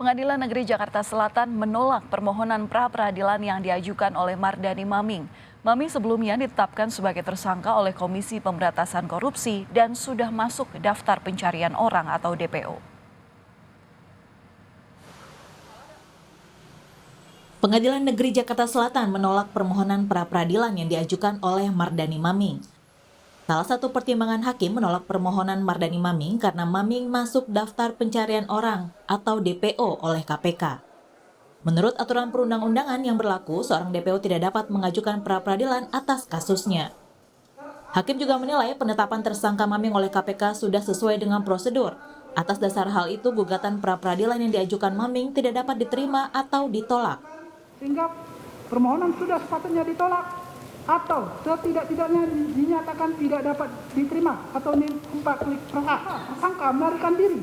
Pengadilan Negeri Jakarta Selatan menolak permohonan pra-peradilan yang diajukan oleh Mardani Maming. Maming sebelumnya ditetapkan sebagai tersangka oleh Komisi Pemberantasan Korupsi dan sudah masuk daftar pencarian orang atau DPO. Pengadilan Negeri Jakarta Selatan menolak permohonan pra-peradilan yang diajukan oleh Mardani Maming. Salah satu pertimbangan hakim menolak permohonan Mardani Maming karena Maming masuk daftar pencarian orang atau DPO oleh KPK. Menurut aturan perundang-undangan yang berlaku, seorang DPO tidak dapat mengajukan pra-peradilan atas kasusnya. Hakim juga menilai penetapan tersangka Maming oleh KPK sudah sesuai dengan prosedur. Atas dasar hal itu, gugatan pra-peradilan yang diajukan Maming tidak dapat diterima atau ditolak. Sehingga permohonan sudah sepatutnya ditolak atau setidak-tidaknya dinyatakan tidak dapat diterima atau tersangka melarikan diri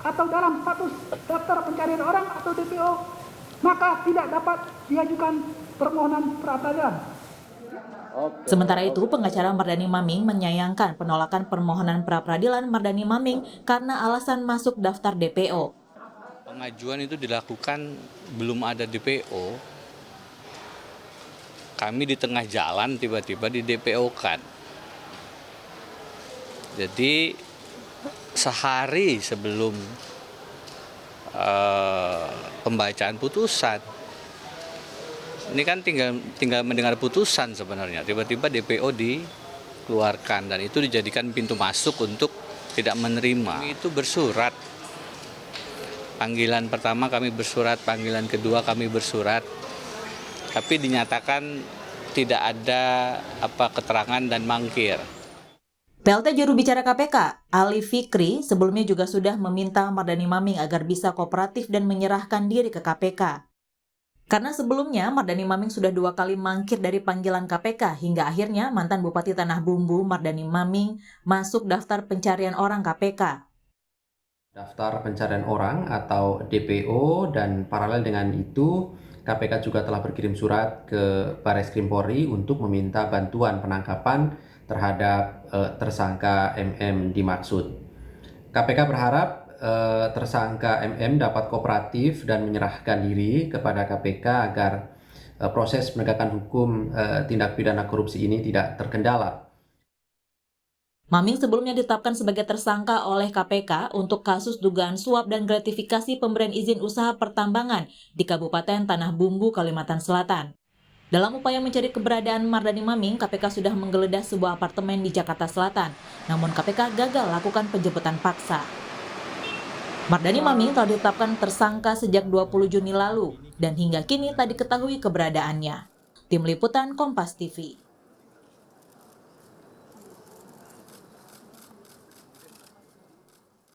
atau dalam status daftar pencarian orang atau DPO, maka tidak dapat diajukan permohonan pra-peradilan. Sementara itu, pengacara Mardani Maming menyayangkan penolakan permohonan pra-peradilan Mardani Maming karena alasan masuk daftar DPO. Pengajuan itu dilakukan belum ada DPO. Kami di tengah jalan tiba-tiba di DPO-kan. Jadi sehari sebelum pembacaan putusan, ini kan tinggal mendengar putusan sebenarnya. Tiba-tiba DPO dikeluarkan dan itu dijadikan pintu masuk untuk tidak menerima. Kami itu bersurat. Panggilan pertama kami bersurat, panggilan kedua kami bersurat. Tapi dinyatakan tidak ada keterangan dan mangkir. PLT juru bicara KPK, Ali Fikri, sebelumnya juga sudah meminta Mardani Maming agar bisa kooperatif dan menyerahkan diri ke KPK. Karena sebelumnya Mardani Maming sudah 2 kali mangkir dari panggilan KPK hingga akhirnya mantan Bupati Tanah Bumbu Mardani Maming masuk daftar pencarian orang KPK. Daftar pencarian orang atau DPO, dan paralel dengan itu KPK juga telah berkirim surat ke Barreskrim Polri untuk meminta bantuan penangkapan terhadap tersangka MM dimaksud. KPK berharap tersangka MM dapat kooperatif dan menyerahkan diri kepada KPK agar proses penegakan hukum tindak pidana korupsi ini tidak terkendala. Maming sebelumnya ditetapkan sebagai tersangka oleh KPK untuk kasus dugaan suap dan gratifikasi pemberian izin usaha pertambangan di Kabupaten Tanah Bumbu, Kalimantan Selatan. Dalam upaya mencari keberadaan Mardani Maming, KPK sudah menggeledah sebuah apartemen di Jakarta Selatan. Namun KPK gagal lakukan penjemputan paksa. Mardani Maming telah ditetapkan tersangka sejak 20 Juni lalu dan hingga kini tak diketahui keberadaannya. Tim Liputan Kompas TV.